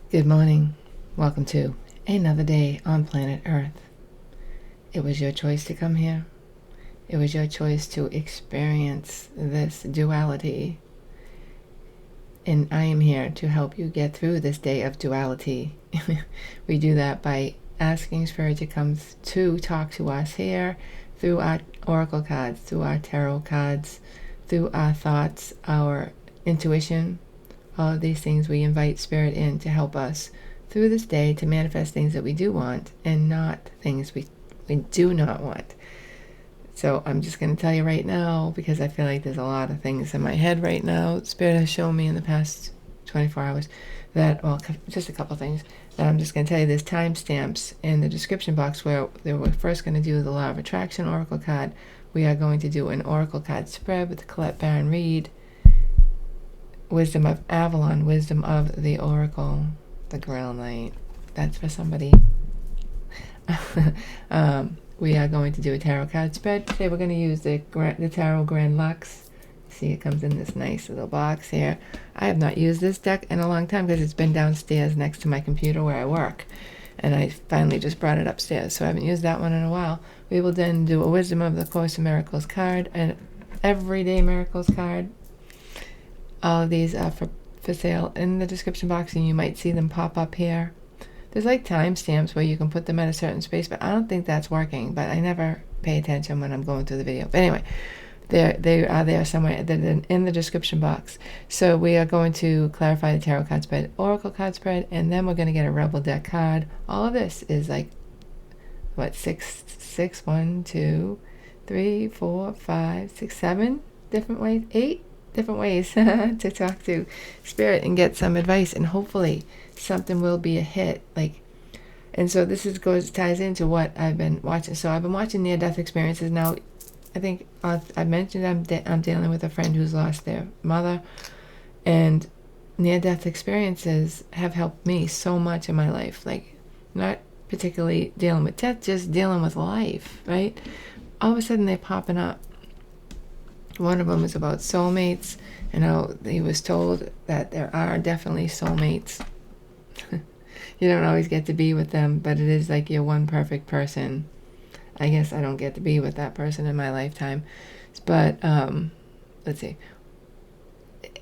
Good morning. Welcome to another day on planet Earth. It was your choice to come here. It was your choice to experience this duality. And I am here to help you get through this day of duality. We do that by asking Spirit to come to talk to us here through our oracle cards, through our tarot cards, through our thoughts, our intuition. All of these things, we invite Spirit in to help us through this day to manifest things that we do want and not things we do not want. So I'm just going to tell you right now, because I feel like there's a lot of things in my head right now. Spirit has shown me in the past 24 hours that, well, just a couple things that I'm just going to tell you. There's timestamps in the description box where we're first going to do the Law of Attraction Oracle card. We are going to do an Oracle card spread with the Colette Baron Reed. Wisdom of Avalon, Wisdom of the Oracle, the Grail Knight. That's for somebody. We are going to do a tarot card spread. Today we're going to use the Tarot Grand Lux. See, it comes in this nice little box here. I have not used this deck in a long time because it's been downstairs next to my computer where I work. And I finally just brought it upstairs, so I haven't used that one in a while. We will then do a Wisdom of the Course in Miracles card, an Everyday Miracles card. All of these are for sale in the description box, and you might see them pop up here. There's like timestamps where you can put them at a certain space, but I don't think that's working. But I never pay attention when I'm going through the video. But anyway, they are there somewhere. They're in the description box. So we are going to clarify the tarot card spread, oracle card spread, and then we're going to get a rebel deck card. All of this is like, what, 1, 2, 3, 4, 5, 6, 7 different ways, 8 different ways to talk to Spirit and get some advice, and hopefully something will be a hit. And so this ties into what I've been watching. So I've been watching near-death experiences now. I think I mentioned I'm dealing with a friend who's lost their mother, and near-death experiences have helped me so much in my life. Like, not particularly dealing with death, just dealing with life, right? All of a sudden they're popping up. One of them is about soulmates, and how he was told that there are definitely soulmates. You don't always get to be with them, but it is like your one perfect person. I guess I don't get to be with that person in my lifetime, but let's see.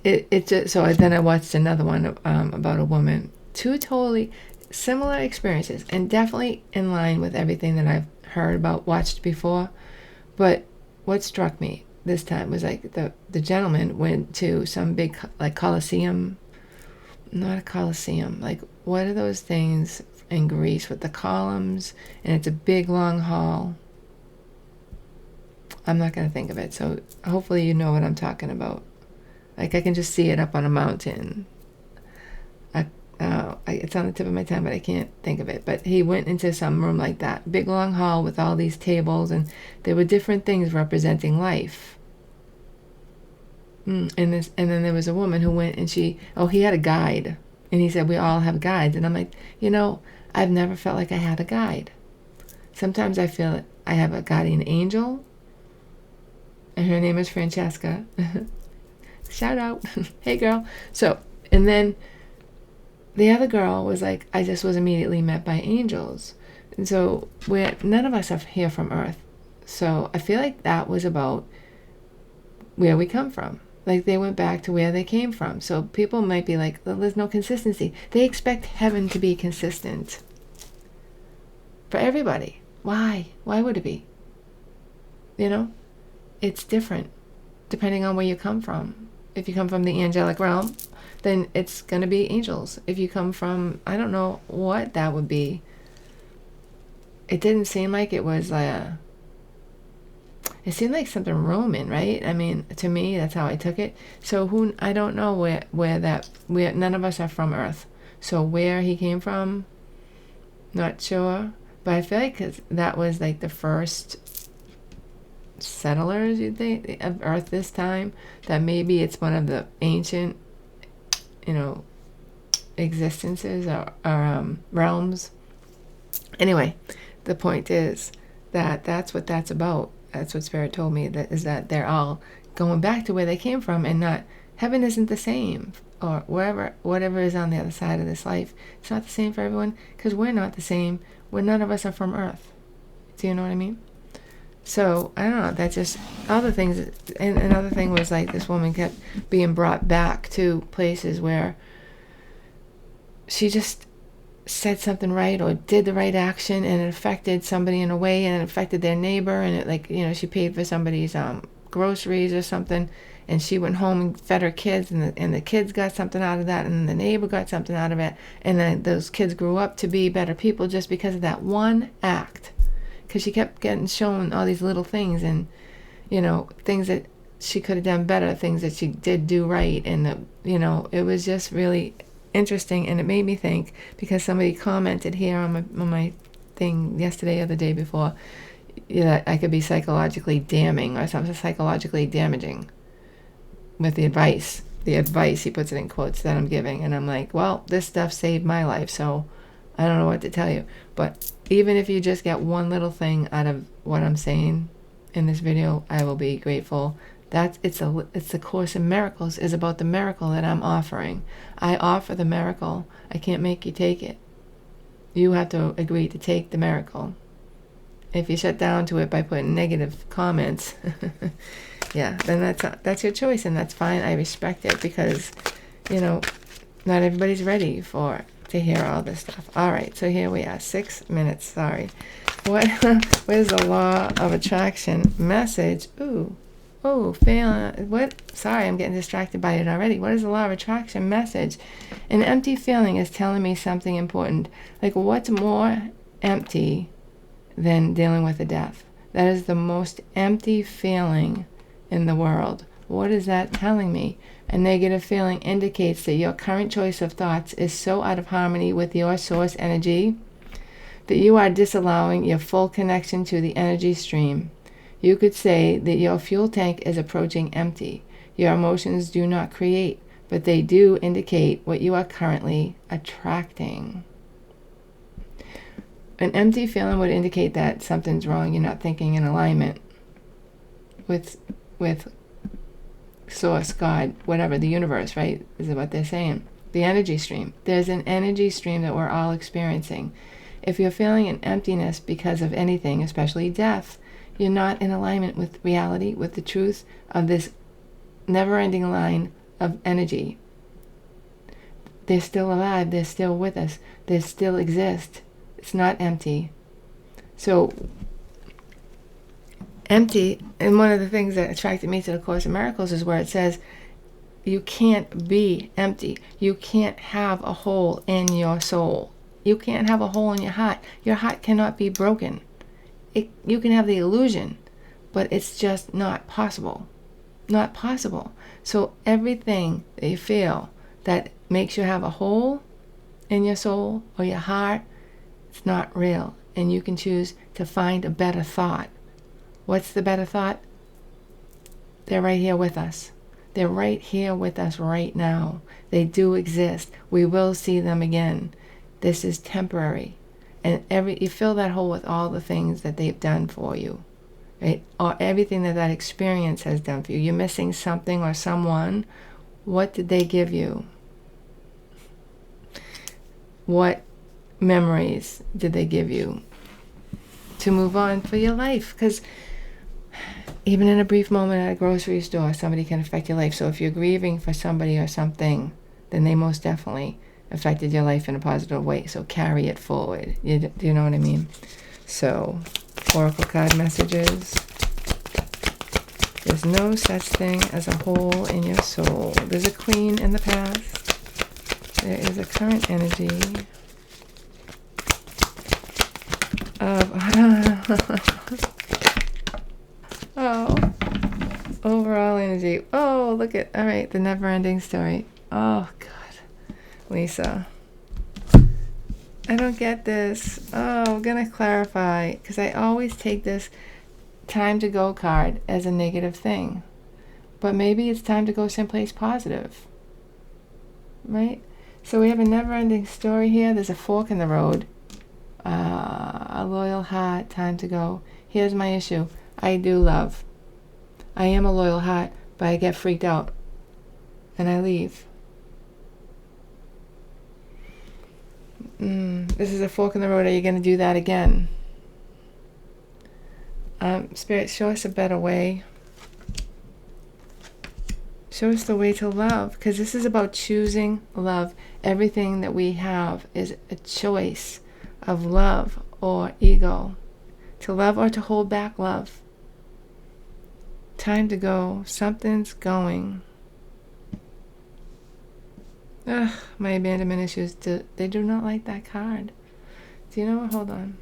It just, so then I watched another one about a woman. 2 totally similar experiences, and definitely in line with everything that I've heard about, watched before. But what struck me this time was like the gentleman went to some big like Colosseum, not a Colosseum, like what are those things in Greece with the columns, and it's a big long hall. I'm not going to think of it, so hopefully you know what I'm talking about. Like I can just see it up on a mountain. It's on the tip of my tongue, but I can't think of it. But he went into some room like that, big long hall with all these tables, and there were different things representing life. And then there was a woman who went, and he had a guide, and he said we all have guides, and I'm like, I've never felt like I had a guide. Sometimes I feel I have a guardian angel, and her name is Francesca. Shout out. Hey girl. So, and then the other girl was like, I just was immediately met by angels. And so none of us are here from Earth. So I feel like that was about where we come from. Like they went back to where they came from. So people might be like, well, there's no consistency. They expect heaven to be consistent for everybody. Why? Why would it be? It's different depending on where you come from. If you come from the angelic realm, then it's going to be angels. If you come from, I don't know what that would be. It didn't seem like it was it seemed like something Roman, right? I mean, to me, that's how I took it. So I don't know where none of us are from Earth. So where he came from, not sure. But I feel like 'cause that was like the first settlers, you'd think, of Earth this time, that maybe it's one of the ancient existences or realms. Anyway, the point is that's what that's about. That's what Spirit told me, that they're all going back to where they came from and not Heaven isn't the same, or whatever is on the other side of this life. It's not the same for everyone, because we're not the same. None of us are from Earth. Do you know what I mean? So, I don't know, that just, other things, and another thing was like this woman kept being brought back to places where she just said something right or did the right action, and it affected somebody in a way, and it affected their neighbor, and it, like, she paid for somebody's groceries or something, and she went home and fed her kids, and the kids got something out of that, and the neighbor got something out of it, and then those kids grew up to be better people just because of that one act. Because she kept getting shown all these little things, and things that she could have done better, things that she did do right, and it was just really interesting. And it made me think, because somebody commented here on my thing yesterday or the day before, that I could be psychologically damning or something, psychologically damaging with the advice, he puts it in quotes, that I'm giving. And I'm like, well, this stuff saved my life, so I don't know what to tell you. But even if you just get one little thing out of what I'm saying in this video, I will be grateful. It's the Course in Miracles is about the miracle that I'm offering. I offer the miracle. I can't make you take it. You have to agree to take the miracle. If you shut down to it by putting negative comments, yeah, then that's your choice, and that's fine. I respect it, because not everybody's ready to hear all this stuff. All right, so here we are, 6 minutes. Sorry. Where's the law of attraction message? Feeling. What? Sorry, I'm getting distracted by it already. What is the law of attraction message? An empty feeling is telling me something important. Like, what's more empty than dealing with a death? That is the most empty feeling in the world. What is that telling me? A negative feeling indicates that your current choice of thoughts is so out of harmony with your source energy that you are disallowing your full connection to the energy stream. You could say that your fuel tank is approaching empty. Your emotions do not create, but they do indicate what you are currently attracting. An empty feeling would indicate that something's wrong. You're not thinking in alignment with Source, God, whatever, the universe, right? Is what they're saying. The energy stream. There's an energy stream that we're all experiencing. If you're feeling an emptiness because of anything, especially death, you're not in alignment with reality, with the truth of this never-ending line of energy. They're still alive. They're still with us. They still exist. It's not empty. So, empty, and one of the things that attracted me to the Course in Miracles is where it says you can't be empty. You can't have a hole in your soul. You can't have a hole in your heart. Your heart cannot be broken. You can have the illusion, but it's just not possible. Not possible. So everything that you feel that makes you have a hole in your soul or your heart, it's not real. And you can choose to find a better thought. What's the better thought? They're right here with us. They're right here with us right now. They do exist. We will see them again. This is temporary. And you fill that hole with all the things that they've done for you, right? Or everything that experience has done for you. You're missing something or someone. What did they give you? What memories did they give you to move on for your life? Because even in a brief moment at a grocery store, somebody can affect your life. So if you're grieving for somebody or something, then they most definitely affected your life in a positive way. So carry it forward. Do you know what I mean? So, Oracle card messages. There's no such thing as a hole in your soul. There's a queen in the past. There is a current energy of overall energy. Oh, look at, all right, the never-ending story. Oh, God. Lisa, I don't get this. Oh, I'm going to clarify, because I always take this time to go card as a negative thing. But maybe it's time to go someplace positive. Right? So we have a never-ending story here. There's a fork in the road. A loyal heart, time to go. Here's my issue. I do love. I am a loyal heart, but I get freaked out and I leave. This is a fork in the road. Are you going to do that again? Spirit, show us a better way. Show us the way to love, because this is about choosing love. Everything that we have is a choice of love or ego. To love or to hold back love. Time to go. Something's going. Ugh, my abandonment issues, they do not like that card. Do you know what? Hold on.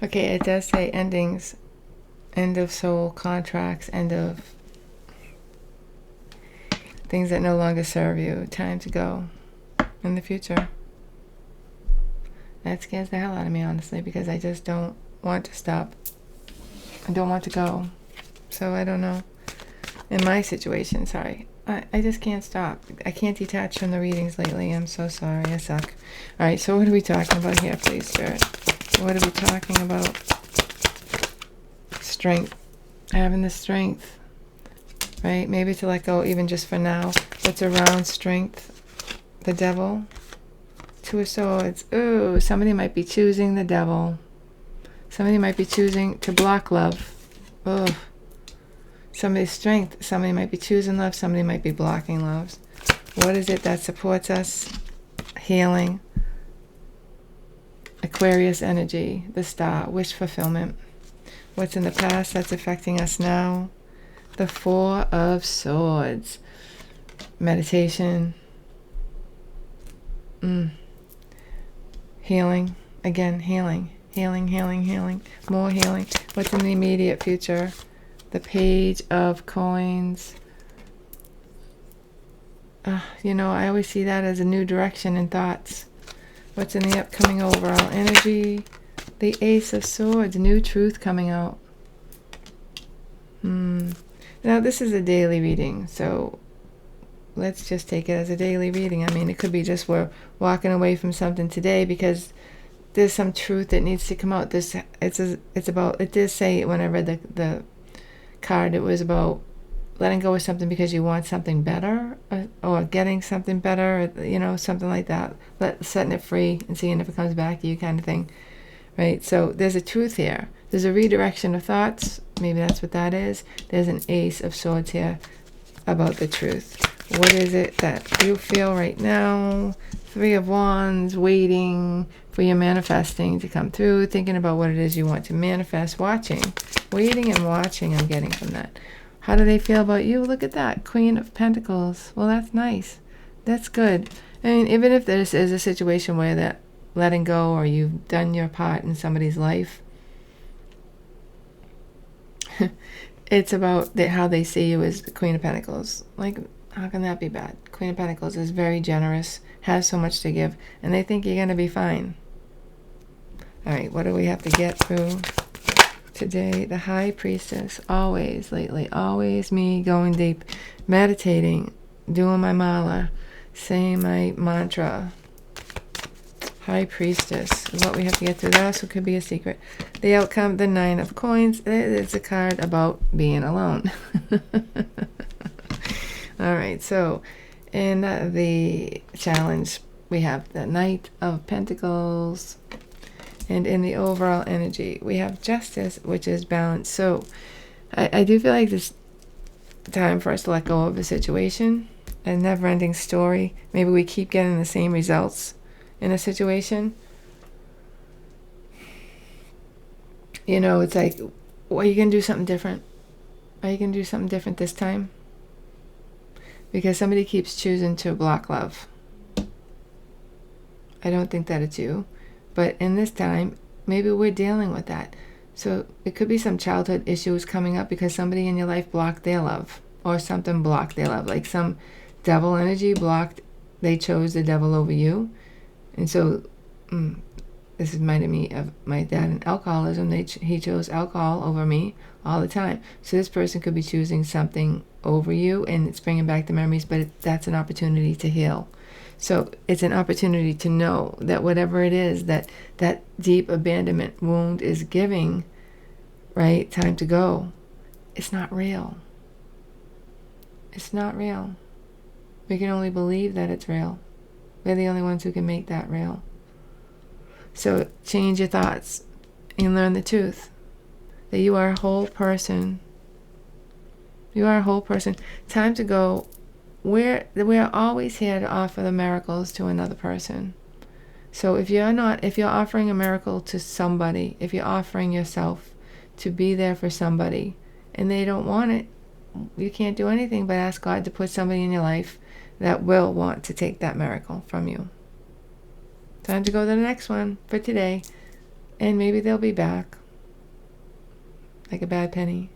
Okay, it does say endings, end of soul contracts, end of things that no longer serve you. Time to go in the future. That scares the hell out of me, honestly, because I just don't want to stop. I don't want to go. So I don't know. In my situation, sorry. I just can't stop. I can't detach from the readings lately. I'm so sorry. I suck. All right, so what are we talking about here, please, Spirit? What are we talking about? Strength. Having the strength. Right? Maybe to let go even just for now. What's around strength? The devil. Two of Swords. Ooh, somebody might be choosing the devil. Somebody might be choosing to block love. Ugh. Somebody's strength. Somebody might be choosing love. Somebody might be blocking love. What is it that supports us? Healing. Aquarius energy. The star. Wish fulfillment. What's in the past that's affecting us now? The Four of Swords. Meditation. Healing. Again, healing. Healing, healing, healing. More healing. What's in the immediate future? The Page of Coins. You know, I always see that as a new direction in thoughts. What's in the upcoming overall energy? The Ace of Swords. New truth coming out. Now, this is a daily reading, so let's just take it as a daily reading. I mean, it could be just we're walking away from something today because there's some truth that needs to come out. It's about, it did say when I read the card, it was about letting go of something because you want something better, or getting something better, you know, something like that. Setting it free and seeing if it comes back to you, kind of thing, right? So there's a truth here. There's a redirection of thoughts. Maybe that's what that is. There's an Ace of Swords here about the truth. What is it that you feel right now? Three of Wands, waiting for your manifesting to come through, thinking about what it is you want to manifest, watching, waiting and watching. I'm getting from that. How do they feel about you? Look at that, Queen of Pentacles. Well, that's nice. That's good. I mean, even if this is a situation where that letting go or you've done your part in somebody's life, it's about how they see you as the Queen of Pentacles. Like, how can that be bad? Queen of Pentacles is very generous, has so much to give, and they think you're going to be fine. All right, what do we have to get through today? The High Priestess. Always, lately, always me going deep, meditating, doing my mala, saying my mantra. High Priestess is what we have to get through. That also could be a secret. The outcome, the Nine of Coins. It's a card about being alone. All right, so in the challenge, we have the Knight of Pentacles. And in the overall energy, we have Justice, which is balance. So I do feel like this time for us to let go of a situation, a never-ending story. Maybe we keep getting the same results in a situation. You know, it's like, well, are you going to do something different? Are you going to do something different this time? Because somebody keeps choosing to block love. I don't think that it's you. But in this time, maybe we're dealing with that. So it could be some childhood issues coming up because somebody in your life blocked their love. Or something blocked their love. Like some devil energy blocked, they chose the devil over you. And so, this reminded me of my dad and alcoholism. He chose alcohol over me all the time. So this person could be choosing something over you, and it's bringing back the memories, but that's an opportunity to heal. So it's an opportunity to know that whatever it is that deep abandonment wound is giving, right, time to go, it's not real. It's not real. We can only believe that it's real. We're the only ones who can make that real. So change your thoughts and learn the truth that you are a whole person. You are a whole person. Time to go. We're always here to offer the miracles to another person. So if you're offering a miracle to somebody, if you're offering yourself to be there for somebody and they don't want it, you can't do anything but ask God to put somebody in your life that will want to take that miracle from you. Time to go to the next one for today, and maybe they'll be back like a bad penny.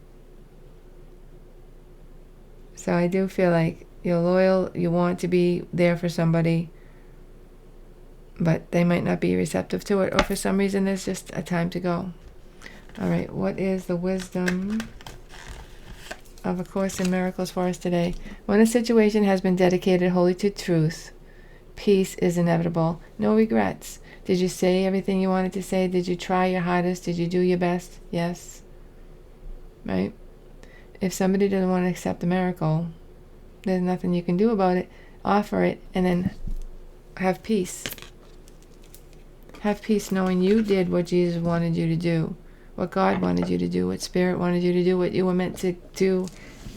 So I do feel like you're loyal, you want to be there for somebody, but they might not be receptive to it, or for some reason there's just a time to go. All right, what is the wisdom of A Course in Miracles for us today? When a situation has been dedicated wholly to truth, peace is inevitable. No regrets. Did you say everything you wanted to say? Did you try your hardest? Did you do your best? Yes. Right? If somebody doesn't want to accept the miracle, there's nothing you can do about it. Offer it and then have peace. Have peace knowing you did what Jesus wanted you to do, what God wanted you to do, what Spirit wanted you to do, what you were meant to do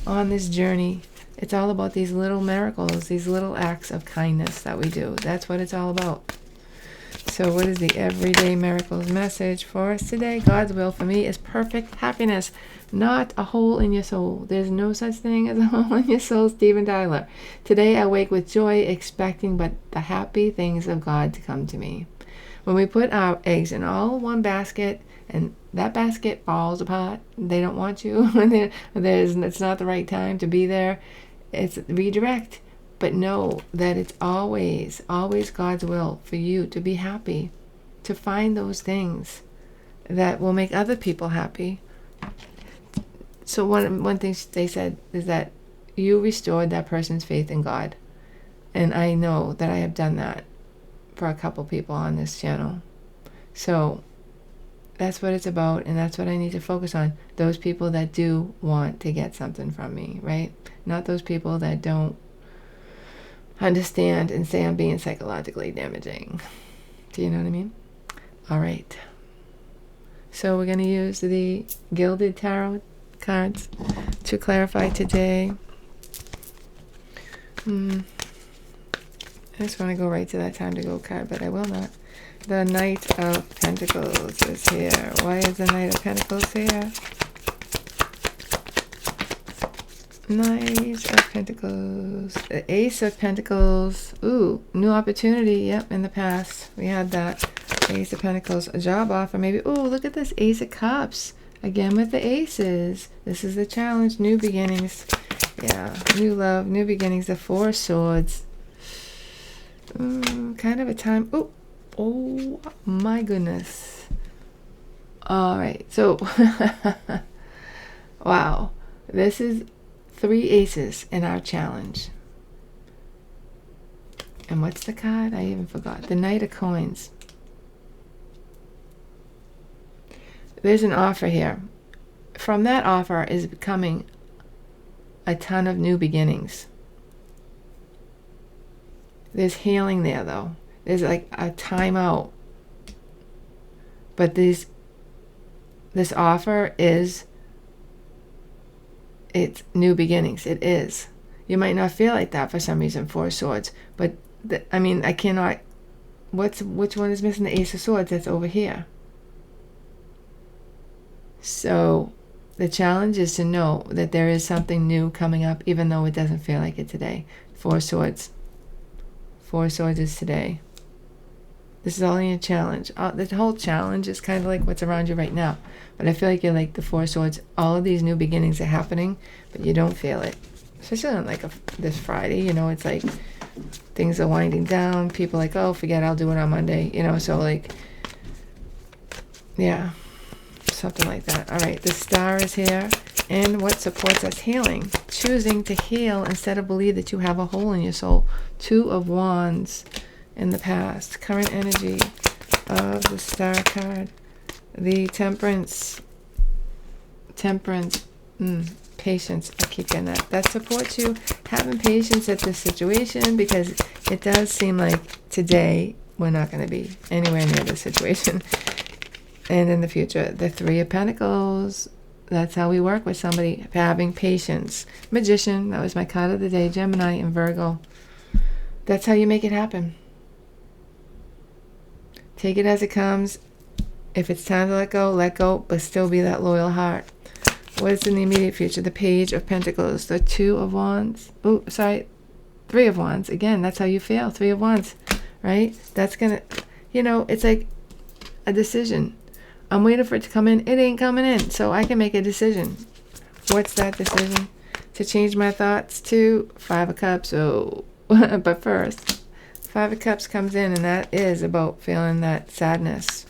on this journey. It's all about these little miracles, these little acts of kindness that we do. That's what it's all about. So what is the Everyday Miracles message for us today? God's will for me is perfect happiness, not a hole in your soul. There's no such thing as a hole in your soul, Stephen Tyler. Today I wake with joy, expecting but the happy things of God to come to me. When we put our eggs in all one basket, and that basket falls apart, they don't want you, it's not the right time to be there, it's redirect. But know that it's always God's will for you to be happy, to find those things that will make other people happy. So one thing they said is that you restored that person's faith in God. And I know that I have done that for a couple people on this channel. So that's what it's about, and that's what I need to focus on. Those people that do want to get something from me, right? Not those people that don't understand and say I'm being psychologically damaging. Do you know what I mean? All right. So we're going to use the Gilded Tarot cards to clarify today. I just want to go right to that time to go card, but I will not. The Knight of Pentacles is here. Why is the Knight of Pentacles here? Knight of Pentacles. The Ace of Pentacles. Ooh, new opportunity. Yep, in the past we had that. Ace of Pentacles. A job offer maybe. Ooh, look at this. Ace of Cups. Again with the aces. This is the challenge. New beginnings. Yeah, new love, new beginnings. The Four of Swords. Kind of a time. Ooh. Oh my goodness. All right. So, wow. This is 3 aces in our challenge. And what's the card? I even forgot. The Knight of Coins. There's an offer here. From that offer is coming a ton of new beginnings. There's healing there, though. There's like a timeout. But this offer is, it's new beginnings. It is. You might not feel like that for some reason, Four of Swords. But, I cannot... Which one is missing? The Ace of Swords. That's over here. So, the challenge is to know that there is something new coming up, even though it doesn't feel like it today. Four of Swords. Four of Swords is today. This is only a challenge. The whole challenge is kind of like what's around you right now. But I feel like you're like the Four of Swords. All of these new beginnings are happening, but you don't feel it. Especially on like this Friday, it's like things are winding down. People are like, oh, forget, I'll do it on Monday. So like, yeah, something like that. All right, the Star is here. And what supports us? Healing. Choosing to heal instead of believe that you have a hole in your soul. Two of Wands. In the past, current energy of the Star card, the Temperance. Patience. I keep getting that. That supports you having patience at this situation, because it does seem like today we're not going to be anywhere near this situation. And in the future, the Three of Pentacles. That's how we work with somebody, having patience. Magician. That was my card of the day. Gemini and Virgo. That's how you make it happen. Take it as it comes. If it's time to let go, but still be that loyal heart. What is in the immediate future? The Page of Pentacles. The Two of Wands. Oh, sorry. Three of Wands. Again, that's how you feel. Three of Wands. Right? That's going to, it's like a decision. I'm waiting for it to come in. It ain't coming in. So I can make a decision. What's that decision? To change my thoughts to Five of Cups. Oh, but first, Five of Cups comes in, and that is about feeling that sadness.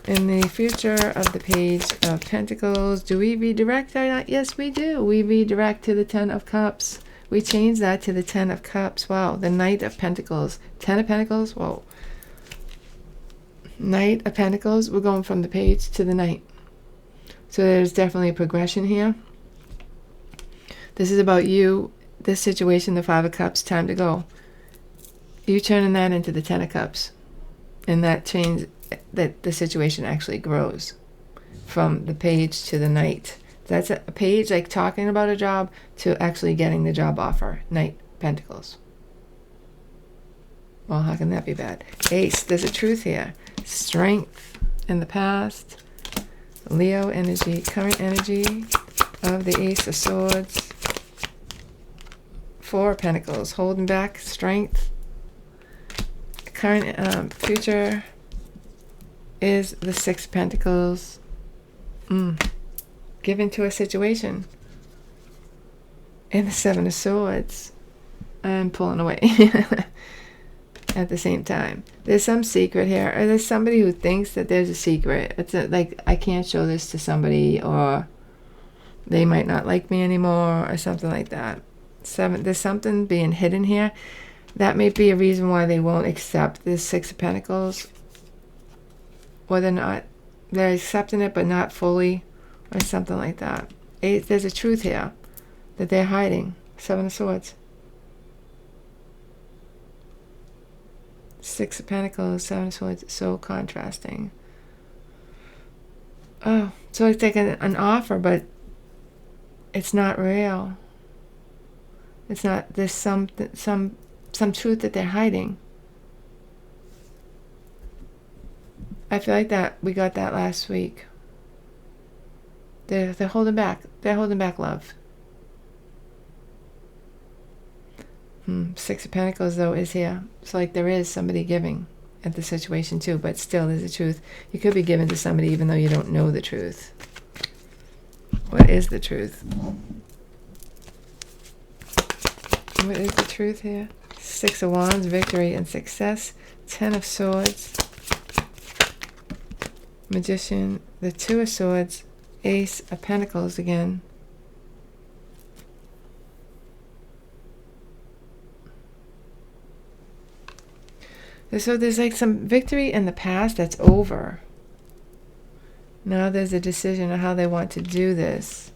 In the future of the Page of Pentacles, do we redirect or not? Yes, we do. We redirect to the Ten of Cups. We change that to the Ten of Cups. Wow. The Knight of Pentacles. Ten of Pentacles. Whoa. Knight of Pentacles. We're going from the Page to the Knight. So there's definitely a progression here. This is about you. This situation, the Five of Cups, time to go. You turning that into the Ten of Cups. And that change, that the situation actually grows from the Page to the Knight. That's a page, like talking about a job, to actually getting the job offer. Knight Pentacles. Well, how can that be bad? Ace, there's a truth here. Strength in the past. Leo energy, current energy of the Ace of Swords. Four of Pentacles, holding back, strength. Current future is the Six of Pentacles. Given to a situation. And the Seven of Swords. I'm pulling away. At the same time, there's some secret here, or there's somebody who thinks that there's a secret. It's like, I can't show this to somebody, or they might not like me anymore, or something like that. There's something being hidden here. That may be a reason why they won't accept this Six of Pentacles, or they're accepting it but not fully, or something like that. There's a truth here that they're hiding. Seven of Swords. Six of Pentacles, Seven of Swords, so contrasting. Oh, so it's like an offer, but it's not real. It's not. There's some truth that they're hiding. I feel like that we got that last week. They're holding back. They're holding back love. Six of Pentacles, though, is here. So, like, there is somebody giving at the situation, too. But still, there's a truth. You could be giving to somebody even though you don't know the truth. What is the truth? What is the truth here? Six of Wands, victory and success. Ten of Swords. Magician. The Two of Swords. Ace of Pentacles again. So there's like some victory in the past that's over. Now there's a decision on how they want to do this.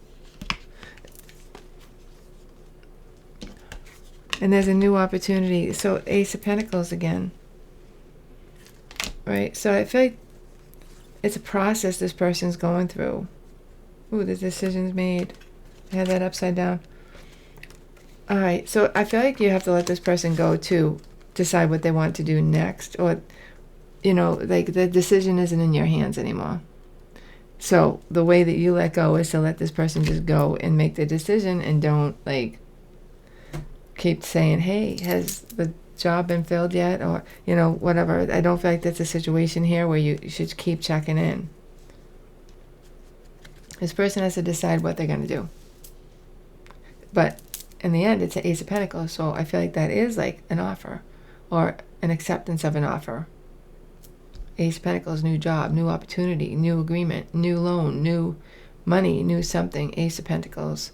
And there's a new opportunity. So Ace of Pentacles again. Right? So I feel like it's a process this person's going through. Ooh, the decision's made. I had that upside down. All right. So I feel like you have to let this person go too. Decide what they want to do next, or like the decision isn't in your hands anymore. So the way that you let go is to let this person just go and make the decision, and don't like keep saying, hey, has the job been filled yet, or whatever. I don't feel like that's a situation here where you should keep checking in. This person has to decide what they're going to do, but in the end it's an Ace of Pentacles, so I feel like that is like an offer or an acceptance of an offer. Ace of Pentacles, new job, new opportunity, new agreement, new loan, new money, new something. Ace of Pentacles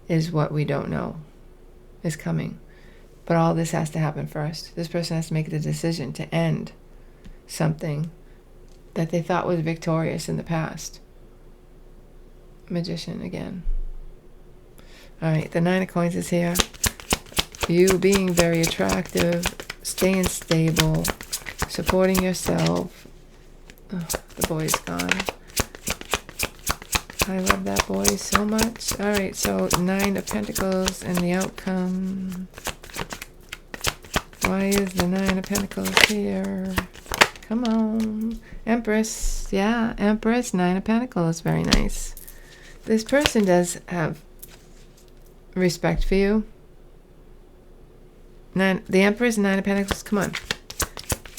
is what we don't know is coming. But all this has to happen first. This person has to make the decision to end something that they thought was victorious in the past. Magician again. All right, the Nine of Coins is here. You being very attractive, staying stable, supporting yourself. Oh, the boy's gone. I love that boy so much. All right, so 9 of Pentacles and the outcome. Why is the 9 of Pentacles here? Come on. Empress. Yeah, Empress, 9 of Pentacles. Very nice. This person does have respect for you. The Empress, 9 of Pentacles. Come on.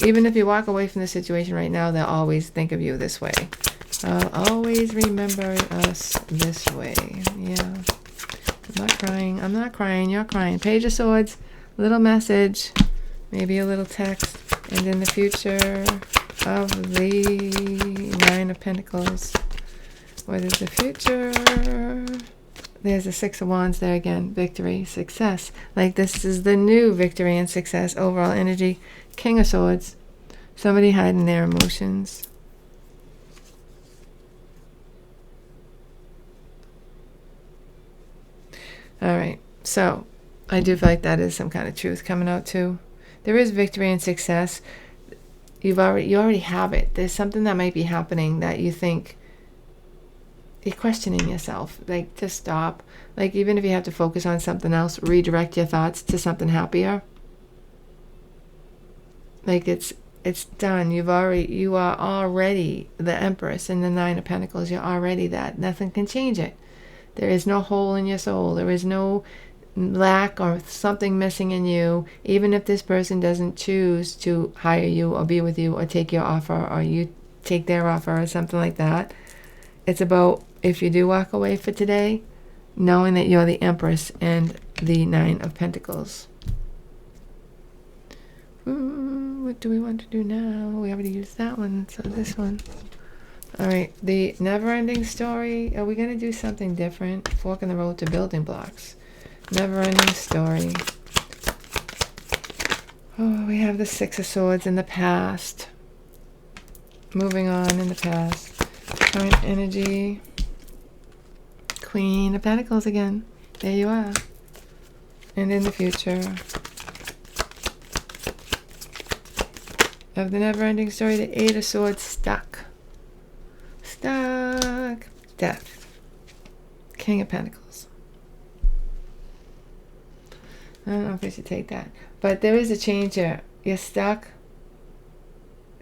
Even if you walk away from the situation right now, they'll always think of you this way. I'll always remember us this way. Yeah. I'm not crying. I'm not crying. You're crying. Page of Swords. Little message. Maybe a little text. And in the future of the 9 of Pentacles. What is the future? There's the 6 of Wands there again. Victory. Success. Like this is the new victory and success. Overall energy. King of Swords. Somebody hiding their emotions. All right, so I do feel like that is some kind of truth coming out too. There is victory and success. You already have it. There's something that might be happening that you think you're questioning yourself. Like, just stop. Like, even if you have to focus on something else, redirect your thoughts to something happier. Like, it's done. You are already the Empress in the 9 of Pentacles. You're already that. Nothing can change it. There is no hole in your soul. There is no lack or something missing in you. Even if this person doesn't choose to hire you or be with you or take your offer or you take their offer or something like that. It's about, if you do walk away for today, knowing that you're the Empress and the 9 of Pentacles. What do we want to do now? We already used that one, so this one. All right, the never-ending story. Are we going to do something different? Fork in the road to building blocks. Never-ending story. Oh, we have the 6 of Swords in the past. Moving on in the past. Current energy. Queen of Pentacles again. There you are. And in the future. Of the never-ending story, the 8 of Swords, stuck. Stuck. Death. King of Pentacles. I don't know if I should take that. But there is a change here. You're stuck.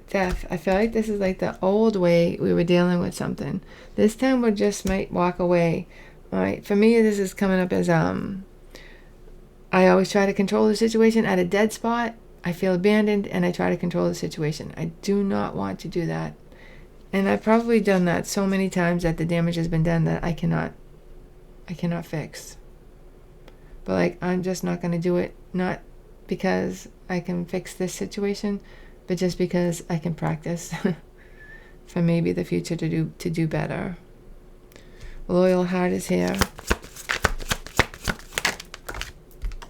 Death. I feel like this is like the old way we were dealing with something. This time we just might walk away. All right. For me, this is coming up as I always try to control the situation at a dead spot. I feel abandoned and I try to control the situation. I do not want to do that. And I've probably done that so many times that the damage has been done that I cannot fix. But like, I'm just not going to do it, not because I can fix this situation, but just because I can practice for maybe the future to do better. Loyal heart is here.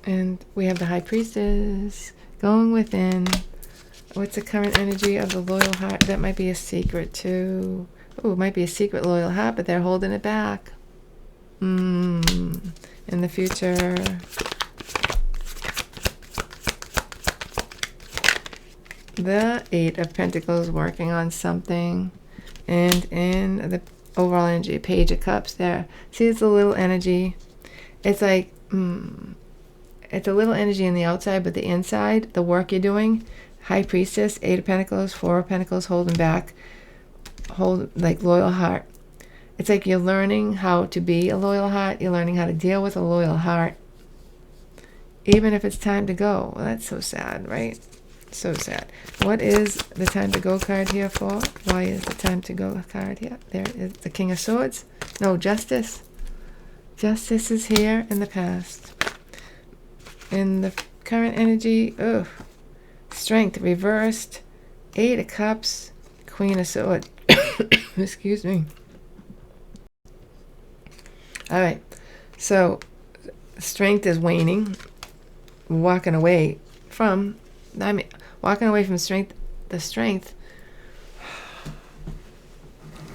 And we have the High Priestess going within. What's the current energy of the loyal heart? That might be a secret too. Oh, it might be a secret loyal heart, but they're holding it back. In the future. The 8 of Pentacles working on something. And in the overall energy, Page of Cups there. See, it's a little energy. It's like, it's a little energy in the outside, but the inside, the work you're doing, High Priestess, 8 of Pentacles, 4 of Pentacles, holding back, like loyal heart. It's like you're learning how to be a loyal heart. You're learning how to deal with a loyal heart. Even if it's time to go. Well, that's so sad, right? So sad. What is the time to go card here for? Why is the time to go card here? There is the King of Swords. No, Justice. Justice is here in the past. In the current energy, Strength reversed, 8 of Cups, Queen of Swords. Excuse me. All right, so strength is waning, walking away from strength. The strength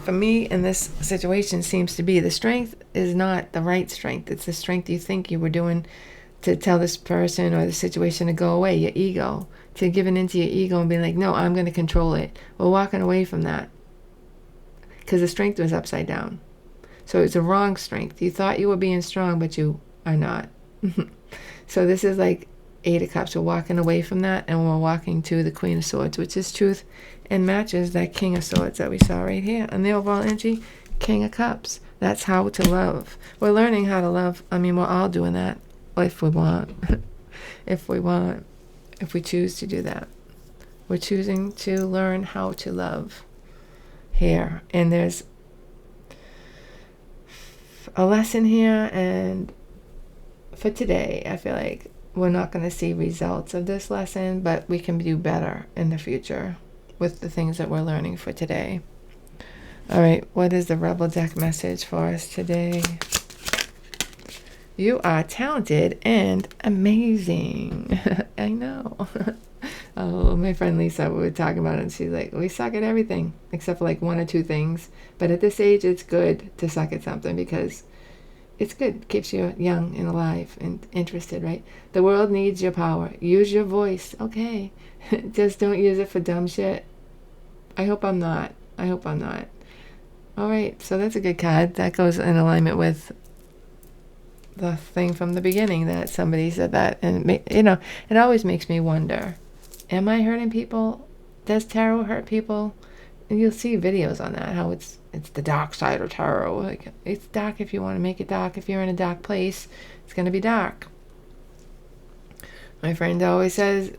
for me in this situation seems to be the strength is not the right strength. It's the strength you think you were doing to tell this person or the situation to go away, your ego, to giving into your ego and being like, no, I'm going to control it. We're walking away from that because the strength was upside down. So it's a wrong strength. You thought you were being strong, but you are not. So this is like 8 of Cups. We're walking away from that, and we're walking to the Queen of Swords, which is truth and matches that King of Swords that we saw right here. And the overall energy, King of Cups. That's how to love. We're learning how to love. I mean, we're all doing that if we want. If we choose to do that. We're choosing to learn how to love here. And there's a lesson here, and for today, I feel like we're not going to see results of this lesson, but we can do better in the future with the things that we're learning for today. All right, what is the Rebel deck message for us today? You are talented and amazing. I know. Oh, my friend Lisa, we were talking about it, and she's like, we suck at everything except for like 1 or 2 things. But at this age, it's good to suck at something because it's good. It keeps you young and alive and interested, right? The world needs your power. Use your voice. Okay. Just don't use it for dumb shit. I hope I'm not. All right. So that's a good card. That goes in alignment with the thing from the beginning that somebody said that. And, it always makes me wonder, am I hurting people? Does tarot hurt people? And you'll see videos on that, how it's the dark side of tarot. Like, it's dark if you want to make it dark. If you're in a dark place, it's going to be dark. My friend always says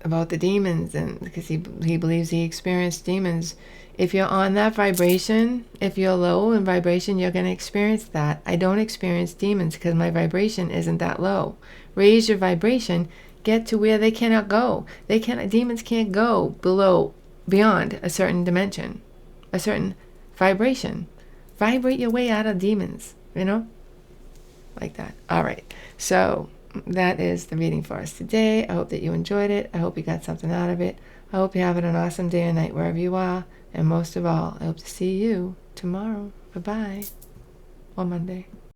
about the demons, and because he believes he experienced demons. If you're on that vibration, if you're low in vibration, you're going to experience that. I don't experience demons because my vibration isn't that low. Raise your vibration. Get to where they cannot go. Demons can't go beyond a certain dimension, a certain vibration. Vibrate your way out of demons, like that. All right. So that is the reading for us today. I hope that you enjoyed it. I hope you got something out of it. I hope you're having an awesome day or night wherever you are. And most of all, I hope to see you tomorrow. Bye-bye. Or Monday.